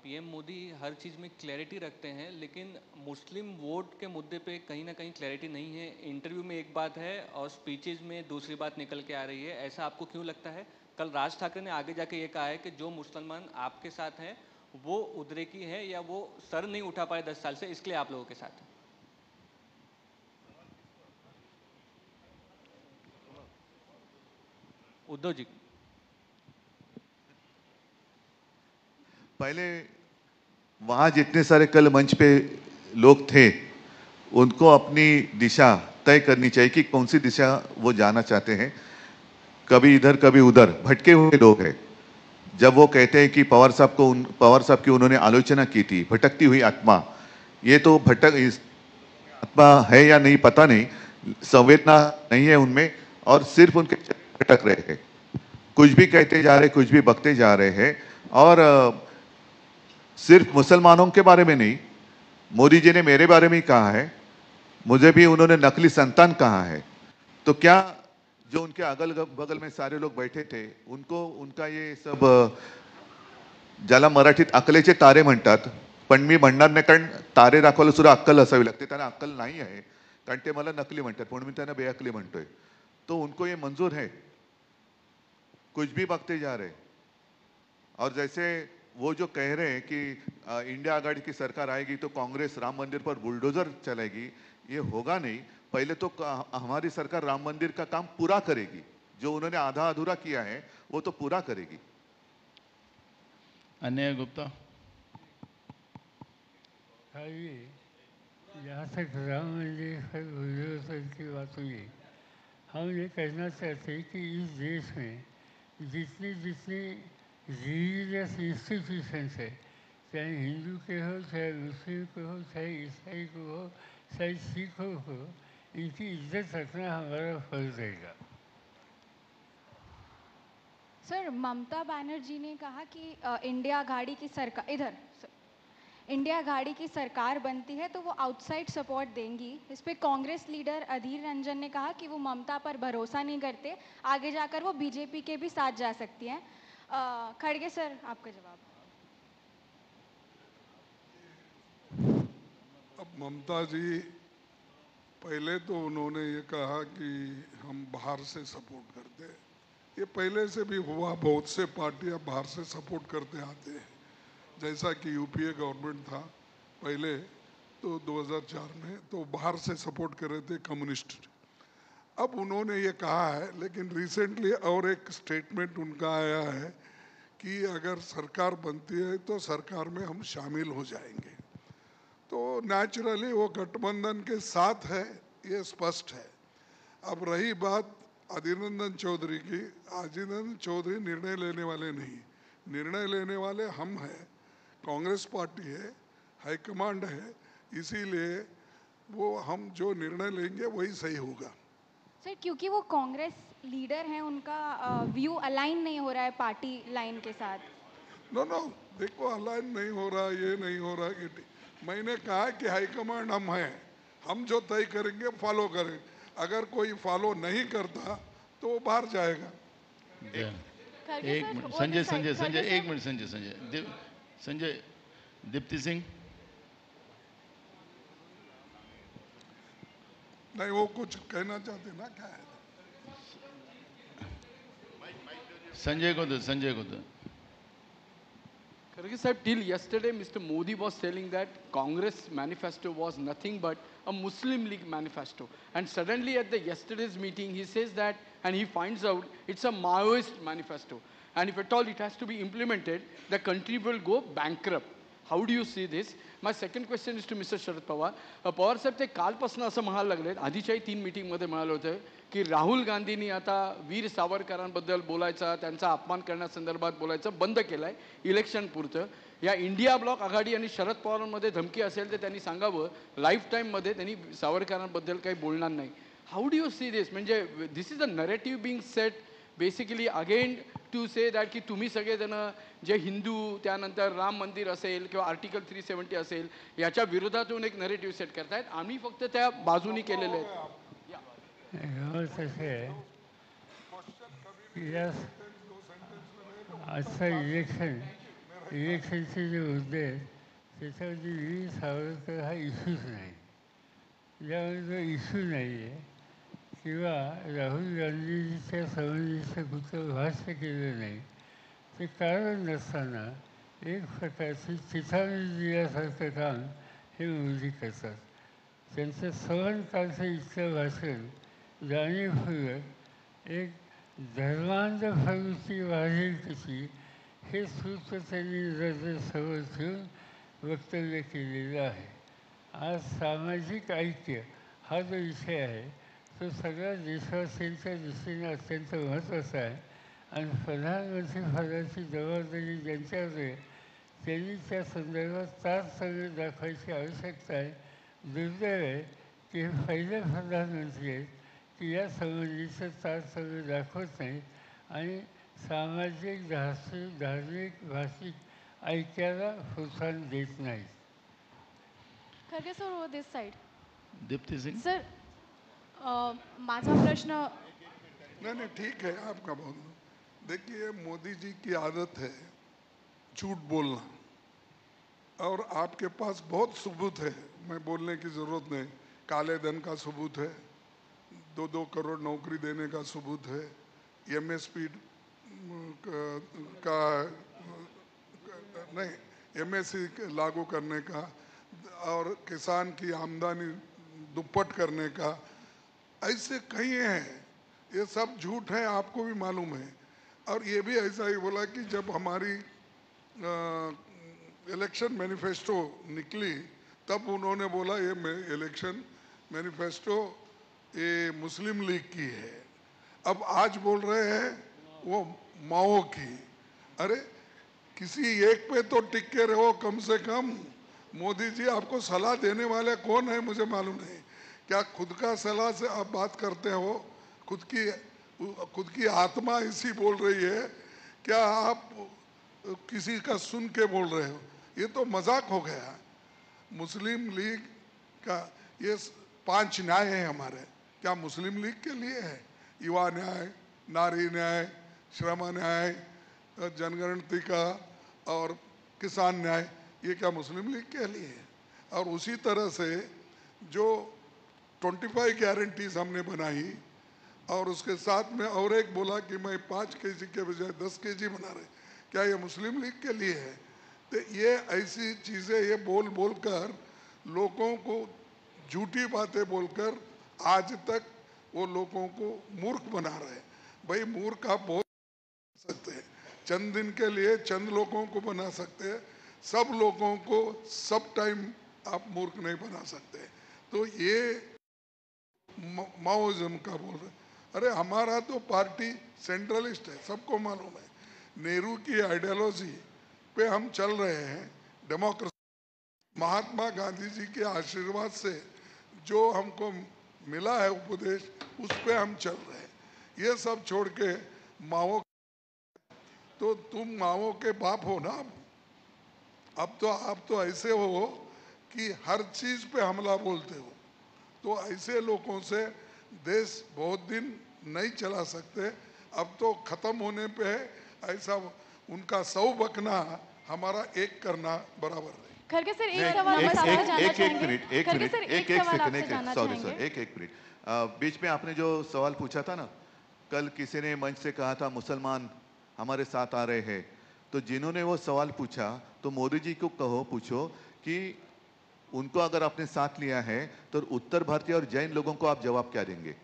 पीएम मोदी हर चीज़ में क्लैरिटी रखते हैं, लेकिन मुस्लिम वोट के मुद्दे पे कहीं ना कहीं क्लैरिटी नहीं है। इंटरव्यू में एक बात है और स्पीचेज में दूसरी बात निकल के आ रही है। ऐसा आपको क्यों लगता है? कल राज ठाकरे ने आगे जाके ये कहा है कि जो मुसलमान आपके साथ हैं वो उद्रेकी है या वो सर नहीं उठा पाए 10 साल से, इसलिए आप लोगों के साथ हैं। उद्धव जी, पहले वहां जितने सारे कल मंच पे लोग थे उनको अपनी दिशा तय करनी चाहिए कि कौन सी दिशा वो जाना चाहते हैं। कभी इधर कभी उधर भटके हुए लोग हैं। जब वो कहते हैं कि पवार साहब की उन्होंने आलोचना की थी भटकती हुई आत्मा, ये तो आत्मा है या नहीं पता नहीं, संवेदना नहीं है उनमें और सिर्फ उनके भटक रहे हैं, कुछ भी कहते जा रहे, कुछ भी बकते जा रहे हैं। और सिर्फ मुसलमानों के बारे में नहीं, मोदी जी ने मेरे बारे में ही कहा है, मुझे भी उन्होंने नकली संतान कहा है। तो क्या जो उनके अगल बगल में सारे लोग बैठे थे उनको उनका ये सब ज्याला मराठीत अकलेचे तारे म्हणतात, पण मी म्हणणार नाही कारण तारे दाखवायला सुद्धा अक्कल असावी लागते, त्यांना अक्कल नाही आहे कारण ते मला नकली म्हणतात म्हणून मी त्यांना बेअक्कली म्हणतोय। तो उनको ये मंजूर है, कुछ भी बकते जा रहे। और जैसे वो जो कह रहे हैं कि इंडिया आघाड़ी की सरकार आएगी तो कांग्रेस राम मंदिर पर बुलडोजर चलाएगी, ये होगा नहीं। पहले तो हमारी सरकार राम मंदिर का काम पूरा करेगी, जो उन्होंने आधा अधूरा किया है वो तो पूरा करेगी। अन्य गुप्ता। जहाँ तक राम मंदिर पर बुलडोजर की बात हुई, हम ये कहना चाहते हैं कि इस देश में जितने जितने रिलीजियस इंस्टीट्यूशंस है, चाहे हिंदू के हो, चाहे मुस्लिम के हो, चाहे ईसाई को हो, चाहे सिखों को, इनकी इज्जत रखना हमारा फर्ज रहेगा। सर ममता बनर्जी ने कहा कि इंडिया आघाड़ी की सरकार इंडिया आघाड़ी की सरकार बनती है तो वो आउटसाइड सपोर्ट देंगी। इस पे कांग्रेस लीडर अधीर रंजन ने कहा कि वो ममता पर भरोसा नहीं करते, आगे जाकर वो बीजेपी के भी साथ जा सकती हैं। खड़गे सर आपका जवाब। अब ममता जी पहले तो उन्होंने ये कहा कि हम बाहर से सपोर्ट करते हैं, ये पहले से भी हुआ, बहुत से पार्टियां बाहर से सपोर्ट करते आते हैं। जैसा कि यूपीए गवर्नमेंट था पहले तो 2004 में तो बाहर से सपोर्ट कर रहे थे कम्युनिस्ट। अब उन्होंने ये कहा है, लेकिन रिसेंटली और एक स्टेटमेंट उनका आया है कि अगर सरकार बनती है तो सरकार में हम शामिल हो जाएंगे। तो नेचुरली वो गठबंधन के साथ है, ये स्पष्ट है। अब रही बात अधीर रंजन चौधरी की, अधीर रंजन चौधरी निर्णय लेने वाले नहीं, निर्णय लेने वाले हम हैं, कांग्रेस पार्टी है, हाईकमांड है, इसीलिए वो हम जो निर्णय लेंगे वही सही होगा। सर क्योंकि वो कांग्रेस लीडर हैं, उनका व्यू अलाइन नहीं हो रहा है पार्टी लाइन के साथ। नो देखो अलाइन नहीं हो रहा, ये नहीं हो रहा कि मैंने कहा कि हाईकमांड हम हैं, हम जो तय करेंगे फॉलो करें, अगर कोई फॉलो नहीं करता तो वो बाहर जाएगा। एक मिनट संजय संजय संजय एक मिनट संजय संजय दीप्ति सिंह। नहीं वो कुछ कहना चाहते ना, क्या है? संजय को दो। Kharge sahib, till yesterday Mr. Modi was telling that Congress manifesto was nothing but a Muslim League manifesto, and suddenly at the yesterday's meeting he says that, and he finds out it's a Maoist manifesto, and if at all it has to be implemented the country will go bankrupt. How do you see this? My second question is to Mr. Sharad Pawar. Pawar साहेब ते कालपासून असं म्हणायला लागलेत, आधीच्याही 3 मीटिंगमध्ये म्हणाले होते की राहुल गांधींनी आता वीर सावरकरांबद्दल बोलायचा, त्यांचा अपमान करण्यासंदर्भात बोलायचं बंद केलंय इलेक्शन पुरतं। या इंडिया ब्लॉक आघाडी आणि शरद पवारांमध्ये धमकी असेल तर त्यांनी सांगावं लाईफ टाईम मध्ये त्यांनी सावरकरांबद्दल काही बोलणार नाही। How do you see this? म्हणजे this is a narrative being set basically again to say that की तुम्ही सगळेजण जे हिंदू त्यानंतर राम मंदिर असेल किंवा आर्टिकल 370 असेल याच्या विरोधातून एक नरेटिव्ह सेट करतायत. आम्ही फक्त त्या बाजूनी केलेले आहेत. गमत असे आहे की या आजचं इलेक्शनचे जे मुद्दे आहेत त्याच्यामध्ये वीर सावरकर हा इश्यूच नाही. ज्यामध्ये जो इश्यू नाही आहे किंवा राहुल गांधीच्या संबंधीचं कुठलं भाष्य केलं नाही ते कारण नसताना एक प्रकारची चिथावणी दिल्यासारखं काम हे मोदी करतात. त्यांचं संवनकालचं इतकं भाषण जाणीवपूर्वक एक धर्मांध प्रवृत्ती वाढेल कशी हे सूत्र त्यांनी समोर ठेवून वक्तव्य केलेलं आहे. आज सामाजिक ऐक्य हा जो विषय आहे तो सगळ्या देशवासियांच्या दृष्टीने अत्यंत महत्त्वाचा आहे आणि प्रधानमंत्री पदाची जबाबदारी ज्यांच्यावर आहे त्यांनी त्या संदर्भात तारतम्य दाखवायची आवश्यकता आहे. दुर्दैव आहे की हे पहिले प्रधानमंत्री आहेत की या संबंधीचं तारतम्य दाखवत नाहीत आणि सामाजिक धार्मिक भाषिक ऐक्याला प्रोत्साहन देत नाहीत. खरगे सर ओवर दिस साइड. दीप्ति सिंह सर माझा प्रश्न नहीं ठीक है आपका बोलना. देखिए मोदी जी की आदत है झूठ बोलना और आपके पास बहुत सबूत है. मैं बोलने की ज़रूरत नहीं. काले धन का सबूत है, 2-2 करोड़ नौकरी देने का सबूत है, MSP का नहीं MSC लागू करने का और किसान की आमदनी दुप्पट करने का, ऐसे कई हैं. ये सब झूठ है, आपको भी मालूम है. और ये भी ऐसा ही बोला कि जब हमारी इलेक्शन मैनिफेस्टो निकली तब उन्होंने बोला ये इलेक्शन मैनिफेस्टो ये मुस्लिम लीग की है. अब आज बोल रहे हैं वो माओ की. अरे किसी एक पे तो टिके रहो कम से कम. मोदी जी आपको सलाह देने वाले कौन है मुझे मालूम नहीं. क्या खुद का सलाह से आप बात करते हो? खुद की आत्मा इसी बोल रही है, क्या आप किसी का सुन के बोल रहे हो? ये तो मजाक हो गया. मुस्लिम लीग का ये 5 न्याय है हमारे, क्या मुस्लिम लीग के लिए है? युवा न्याय, नारी न्याय, श्रम न्याय, जनगणति का और किसान न्याय, ये क्या मुस्लिम लीग के लिए है? और उसी तरह से जो 25 गारंटीज हमने बनाई और उसके साथ में और एक बोला कि मैं 5 kg के बजाय 10 kg बना रहे, क्या ये मुस्लिम लीग के लिए है? तो ये ऐसी चीज़ें ये बोल बोल कर लोगों को झूठी बातें बोलकर आज तक वो लोगों को मूर्ख बना रहे हैं. भाई मूर्ख आप बहुत सकते हैं, चंद दिन के लिए चंद लोगों को बना सकते हैं, सब लोगों को सब टाइम आप मूर्ख नहीं बना सकते. तो ये माओइज्म का बोल रहे. अरे हमारा तो पार्टी सेंट्रलिस्ट है, सबको मालूम है. नेहरू की आइडियोलॉजी पे हम चल रहे हैं. डेमोक्रेसी, महात्मा गांधी जी के आशीर्वाद से जो हमको मिला है उपदेश, उस पे हम चल रहे हैं. ये सब छोड़ के माओ, तो तुम माओ के बाप हो ना. अब तो ऐसे हो कि हर चीज पे हमला बोलते हो. तो ऐसे लोगों से देश बहुत दिन नहीं चला सकते. अब तो खत्म होने पे है. ऐसा उनका 100 बकना हमारा 1 करना बराबर है. खरगे सर एक सवाल बस आपसे जानना चाहेंगे. खरगे सर एक सवाल आपसे जानना सॉरी चाहेंगे. सर एक मिनट. बीच में आपने जो सवाल पूछा था ना, कल किसी ने मंच से कहा था मुसलमान हमारे साथ आ रहे हैं, तो जिन्होंने वो सवाल पूछा तो मोदी जी को पूछो कि उनको अगर आपने साथ लिया है तो उत्तर भारतीय और जैन लोगों को आप जवाब क्या देंगे?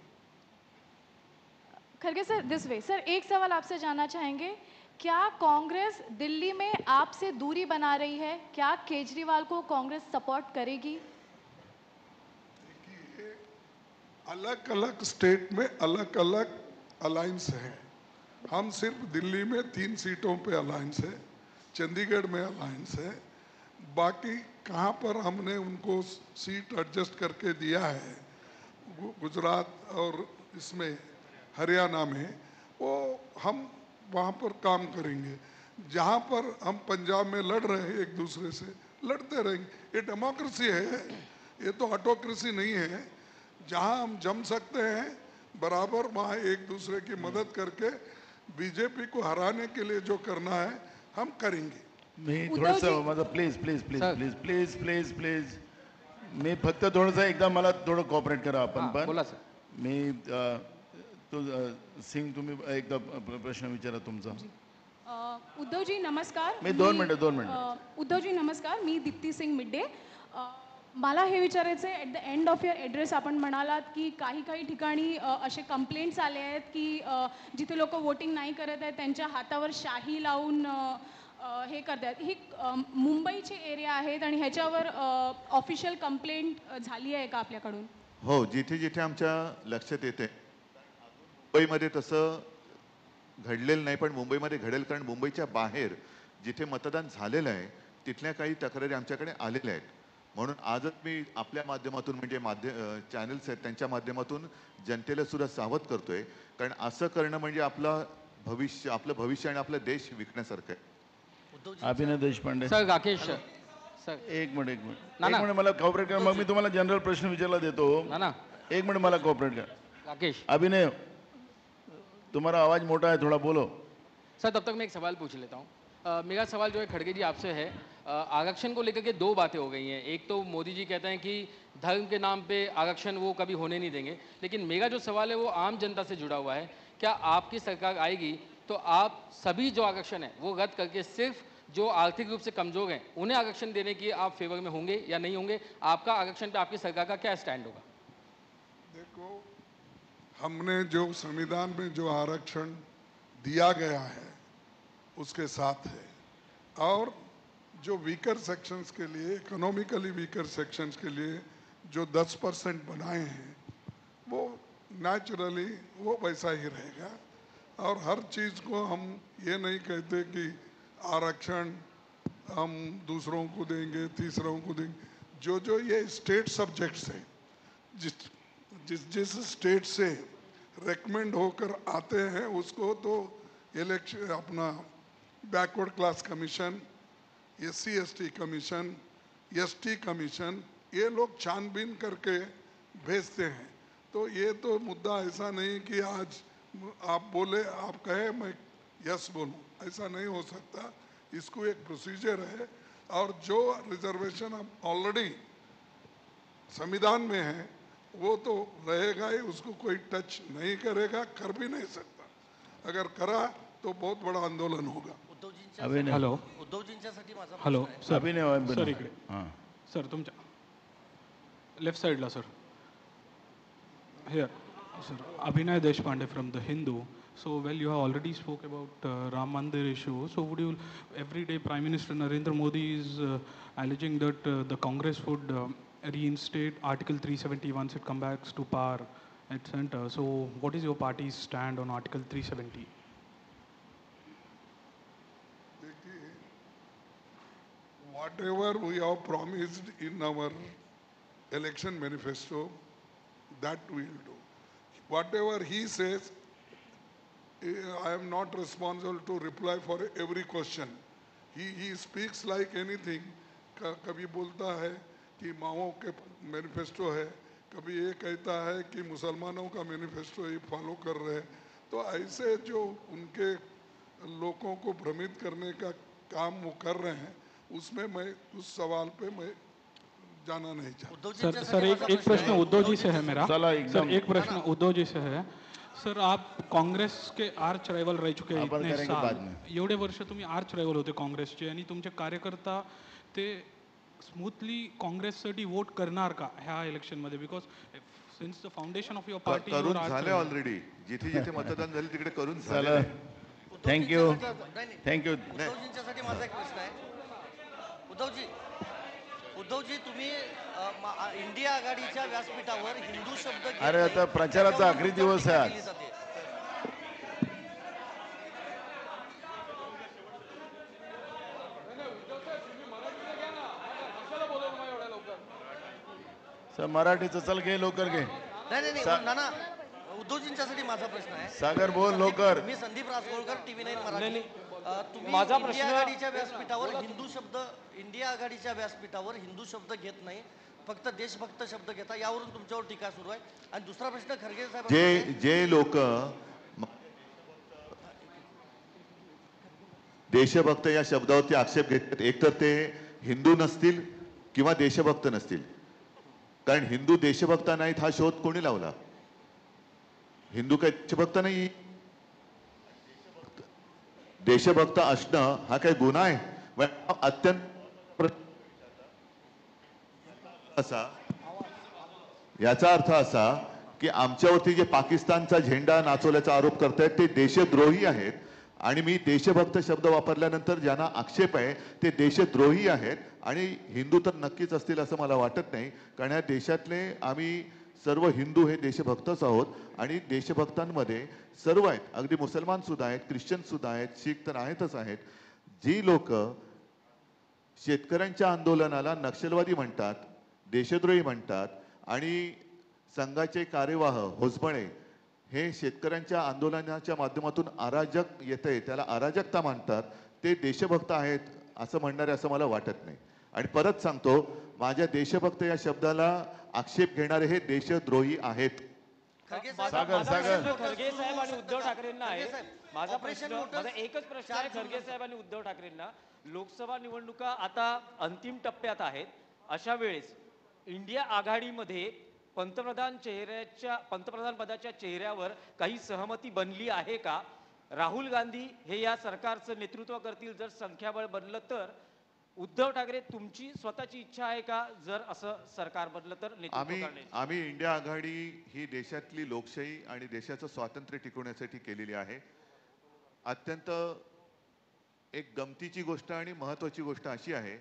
Kharge sir this way. Sir एक सवाल आपसे जानना चाहेंगे, क्या कांग्रेस दिल्ली में आपसे दूरी बना रही है? क्या केजरीवाल को कांग्रेस सपोर्ट करेगी? अलग अलग स्टेट में अलग अलग अलायंस है. हम सिर्फ दिल्ली में 3 सीटों पे अलायंस है, चंडीगढ़ में अलायंस है. बाकी कहाँ पर हमने उनको सीट एडजस्ट करके दिया है गुजरात और इसमें हरियाणा में, वो हम वहाँ पर काम करेंगे। जहाँ पर हम पंजाब में लड़ रहे हैं एक दूसरे से, लड़ते रहेंगे। ये डेमोक्रेसी है, ये तो ऑटोक्रेसी नहीं है। जहाँ हम जम सकते हैं बराबर, वहाँ एक दूसरे की मदद करके बीजेपी को हराने के लिए जो करना है हम करेंगे। मी थोडंसं माझं please please please please please please please मी फक्त थोडंसं एकदा मला थोडं कॉपरेट करा आपण पण. बोला सर. मी सिंग तुम्ही एकदा प्रश्न विचारा तुमचा. उद्धवजी नमस्कार. मी 2 मिनिटं. उद्धवजी नमस्कार, मी दीप्ती सिंग मिड्डे. मला हे विचारायचं आहे, at the end of your address आपण म्हणालात की काही काही ठिकाणी असे कंप्लेंट्स आले आहेत की जिथे लोक वोटिंग नाही करत आहेत त्यांच्या हातावर शाही लावून हे करतात. ही मुंबईचे एरिया आहेत आणि ह्याच्यावर ऑफिशियल कंप्लेंट झाली आहे का आपल्याकडून? हो, जिथे जिथे आमच्या लक्षात येते. मुंबईमध्ये तसं घडलेलं नाही, पण मुंबईमध्ये घडेल, कारण मुंबईच्या बाहेर जिथे मतदान झालेलं आहे तिथल्या काही तक्रारी आमच्याकडे आलेल्या आहेत. म्हणून आजच मी आपल्या माध्यमातून, म्हणजे चॅनल्स आहेत त्यांच्या माध्यमातून जनतेला सुद्धा सावध करतोय, कारण असं करणं म्हणजे आपलं भविष्य आणि आपला देश विकण्यासारखं आहे. अभिनय देशपांडे सर. राकेश सर, एक मिनिट मला कॉपरेट करा, मग मी तुम्हाला जनरल प्रश्न विचारला देतो. एक मिनिट मला कॉपरेट करा. राकेश. अभिनय, तुम्हारा आवाज मोटा है, थोड़ा बोलो. सर तब तक मैं एक सवाल पूछ लेता हूँ. मेरा सवाल जो है खड़गे जी आपसे है, आरक्षण को लेकर के 2 बातें हो गई हैं. एक तो मोदी जी कहते हैं कि धर्म के नाम पे आरक्षण वो कभी होने नहीं देंगे, लेकिन मेरा जो सवाल है वो आम जनता से जुड़ा हुआ है. क्या आपकी सरकार आएगी तो आप सभी जो आरक्षण है वो रद्द करके सिर्फ जो आर्थिक रूप से कमजोर हैं उन्हें आरक्षण देने की आप फेवर में होंगे या नहीं होंगे? आपका आरक्षण पे आपकी सरकार का क्या स्टैंड होगा? देखो, हमने जो संविधान में जो आरक्षण दिया गया है उसके साथ है, और जो वीकर सेक्शंस के लिए, इकोनॉमिकली वीकर सेक्शंस के लिए जो 10% बनाए हैं वो नेचुरली वो वैसा ही रहेगा. और हर चीज़ को हम ये नहीं कहते कि आरक्षण हम दूसरों को देंगे, तीसरों को देंगे. जो जो ये स्टेट सब्जेक्ट्स हैं, जिस स्टेट से रेकमेंड होकर आते हैं उसको तो इलेक्शन, अपना backward class commission, SC ST commission, ST commission, ये लोग छानबीन करके भेजते हैं. तो ये तो मुद्दा ऐसा नहीं कि आज आप बोले, आप कहे मैं यस बोलूं, ऐसा नहीं हो सकता. इसको एक प्रोसीजर है, और जो रिजर्वेशन अब ऑलरेडी संविधान में है वो तो रहेगा ही, उसको कोई टच नहीं करेगा, कर भी नहीं सकता. अगर करा तो बहुत बड़ा आंदोलन होगा. हॅलो, उद्धवजींच्यासाठी माझा हॅलो सर. सर इकडे सर, तुमच्या लेफ्ट साईडला sir. Here sir. Abhinay Deshpande from The Hindu. So, well, you have already spoke about Ram Mandir issue. So, would you, every day Prime Minister Narendra Modi is alleging that the Congress would reinstate Article 370 once it comes back to power at center. So, what is your party's stand on Article 370? Whatever we have promised in our election manifesto, that we will do. Whatever he says, I am not responsible to reply for every question. He speaks like anything. कभी बोलता है कि माओ के manifesto है, कभी ये कहता है कि मुसलमानों का मैनिफेस्टो ये फॉलो कर रहे हैं. तो ऐसे जो उनके लोगों को भ्रमित करने का काम वो कर रहे हैं, उसमें मैं उस सवाल पे मैं जाना नहीं चाहता. सर एक प्रश्न उद्धव जी से है मेरा. सर एक प्रश्न उद्धव जी से है. सर आप काँग्रेस के आर्च रायवल रह चुके हैं इतने साल. एवढे वर्ष तुम्ही आर्च रायवल होते काँग्रेसचे आणि तुमचे कार्यकर्ता ते स्मूथली काँग्रेससाठी वोट करणार का ह्या इलेक्शन मध्ये? Because since the foundation of your party करून झाले ऑलरेडी. जिथे जिथे मतदान झाले तिकडे करून झाले. थँक्यू. उद्धवजींच्यासाठी माझा एक प्रश्न आहे. उद्धवजी तुम्ही इंडिया आघाडीच्या व्यासपीठावर हिंदू शब्द, अरे आता प्रचाराचा आखरी दिवस आहे आज. सर मराठीचं चल घे लवकर घे. नाही नाना, उद्धवजींच्यासाठी माझा प्रश्न आहे. सागर बोल लवकर. मी संदीप रासकोळकर, TV9 मराठी. तुम्ही माझा इंडिया आघाडीच्या व्यासपीठावर हिंदू शब्द घेत नाही, फक्त देशभक्त शब्द घेता, यावरून तुमच्यावर टीका सुरू आहे. आणि दुसरा प्रश्न खरगे साहेब, जे लोक देशभक्त या शब्दावरती आक्षेप घेतात, एकतर ते हिंदू नसतील किंवा देशभक्त नसतील. कारण हिंदू देशभक्त नाहीत हा शोध कोणी लावला? हिंदू काही देशभक्त नाही. देशभक्त असणं हा काही गुन्हा आहे? अत्यंत असा याचा अर्थ असा की आमच्यावरती जे पाकिस्तानचा झेंडा नाचवल्याचा आरोप करतायत ते देशद्रोही आहेत. आणि मी देशभक्त शब्द वापरल्यानंतर ज्यांना आक्षेप आहे ते देशद्रोही आहेत. आणि हिंदू तर नक्कीच असतील असं मला वाटत नाही, कारण या देशातले आम्ही सर्व हिंदू हे देशभक्तच आहोत. आणि देशभक्तांमध्ये सर्व आहेत, अगदी मुसलमान सुद्धा आहेत, ख्रिश्चन सुद्धा आहेत, शीख तर आहेतच आहेत. जी लोक शेतकऱ्यांच्या आंदोलनाला नक्षलवादी म्हणतात, देशद्रोही म्हणतात आणि संघाचे कार्यवाह होसबळे हे शेतकऱ्यांच्या आंदोलनाच्या माध्यमातून अराजक येते, त्याला अराजकता मानतात, ते देशभक्त आहेत असं म्हणणारे असं मला वाटत नाही. आणि परत सांगतो, माझ्या देशभक्त या शब्दाला आक्षेप घेणारे हे देशद्रोही आहेत. खरगे साहेब आणि उद्धव ठाकरेंना आहे माझा एकच प्रश्न आहे खरगे साहेब आणि उद्धव ठाकरेंना. लोकसभा निवडणुका आता अंतिम टप्प्यात आहेत, अशा वेळेस इंडिया आघाडीमध्ये पंतप्रधान पदाच्या चेहऱ्यावर काही सहमती बनली आहे का? राहुल गांधी हे या सरकारचं नेतृत्व करतील जर संख्याबळ बनलं तर. उद्धव ठाकरे तुमची स्वतःची इच्छा आहे का जर असं सरकार बनलं तर नेतृत्व करण्याची? आम्ही इंडिया आघाडी ही देशातली लोकशाही आणि देशाचं स्वातंत्र्य टिकवण्यासाठी केलेली आहे. अत्यंत एक गमतीची गोष्ट आणि महत्त्वाची गोष्ट अशी आहे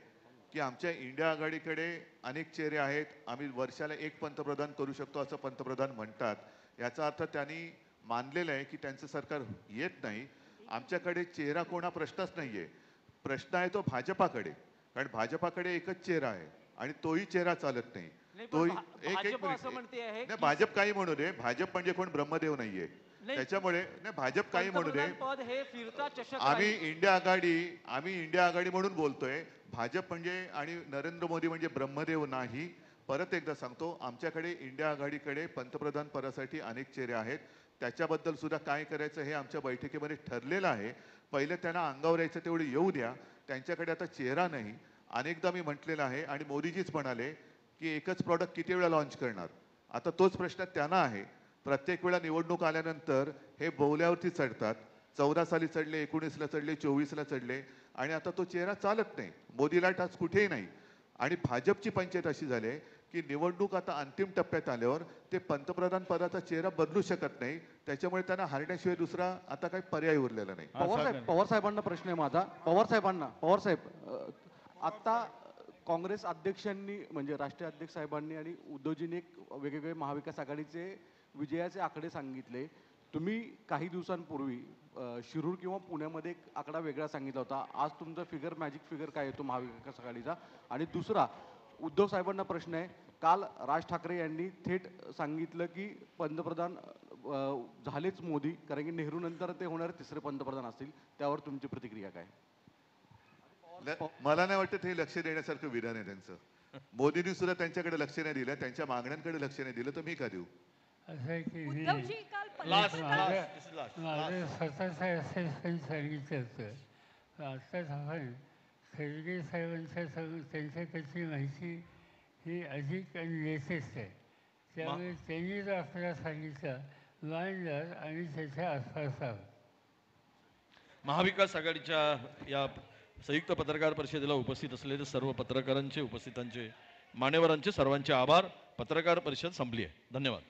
की आमच्या इंडिया आघाडीकडे अनेक चेहरे आहेत. आम्ही वर्षाला एक पंतप्रधान करू शकतो असं पंतप्रधान म्हणतात. याचा अर्थ त्यांनी मानलेलं आहे की त्यांचं सरकार येत नाही. आमच्याकडे चेहरा कोणा प्रश्नच नाहीये. प्रश्न आहे तो भाजपाकडे, कारण भाजपाकडे एकच चेहरा आहे आणि तोही चेहरा चालत नाही. तोही एक भाजप काही म्हणू दे, भाजप म्हणजे कोण ब्रह्मदेव नाहीये. त्याच्यामुळे भाजप काही म्हणू दे, आम्ही इंडिया आघाडी म्हणून बोलतोय. भाजप म्हणजे आणि नरेंद्र मोदी म्हणजे ब्रह्मदेव नाही. परत एकदा सांगतो, आमच्याकडे इंडिया आघाडीकडे पंतप्रधान पदासाठी अनेक चेहरे आहेत. त्याच्याबद्दल सुद्धा काय करायचं हे आमच्या बैठकीमध्ये ठरलेलं आहे. पहिले त्यांना अंगावर यायचं तेवढे येऊ द्या. त्यांच्याकडे आता चेहरा नाही. अनेकदा मी म्हटलेलं आहे आणि मोदीजीच म्हणाले की एकच प्रॉडक्ट किती वेळा लॉन्च करणार. आता तोच प्रश्न त्यांना आहे. प्रत्येक वेळा निवडणूक आल्यानंतर हे बोवल्यावरती चढतात. 14 साली चढले, 19ला चढले, 24ला चढले आणि आता तो चेहरा चालत नाही. मोदीला टाच कुठेही नाही. आणि भाजपची पंचायत अशी झाली की निवडणूक आता अंतिम टप्प्यात आल्यावर ते पंतप्रधान पदाचा चेहरा बदलू शकत नाही. त्याच्यामुळे त्यांना हारण्याशिवाय दुसरा आता काही पर्याय उरलेला नाही. पवार साहेबांना प्रश्न आहे माझा. पवार साहेब, आता काँग्रेस अध्यक्षांनी म्हणजे राष्ट्रीय अध्यक्ष साहेबांनी आणि उद्धवजींनी एक वेगवेगळे महाविकास आघाडीचे विजयाचे आकडे सांगितले. तुम्ही काही दिवसांपूर्वी शिरूर किंवा पुण्यामध्ये एक आकडा वेगळा सांगितला होता. आज तुमचा मॅजिक फिगर काय येतो महाविकास आघाडीचा? आणि दुसरा, उद्धव साहेबांना प्रश्न आहे, काल राज ठाकरे यांनी थेट सांगितलं की पंतप्रधान झालेच मोदी, कारण की नेहरू नंतर ते होणारे तिसरे पंतप्रधान असतील. त्यावर तुमची प्रतिक्रिया काय? मला नाही वाटत हे लक्ष देण्यासारखं विधान आहे त्यांचं. मोदींनी सुद्धा त्यांच्याकडे लक्ष नाही दिलं, त्यांच्या मागण्यांकडे लक्ष नाही दिलं, तर मी का देऊ? असं आहे की माझं स्वतःचं असेसमेंट सांगितलं होतं. आत्ताच आपण खरगे साहेबांच्या त्यांच्याकडची माहिती ही अधिक लेटेस्ट आहे. त्यामुळे त्यांनी जो आपल्याला सांगितलं मांडलं आणि त्याच्या आसपास आहोत. महाविकास आघाडीच्या या संयुक्त पत्रकार परिषदेला उपस्थित असलेले सर्व पत्रकारांचे, उपस्थितांचे, मान्यवरांचे सर्वांचे आभार. पत्रकार परिषद संपली आहे. धन्यवाद.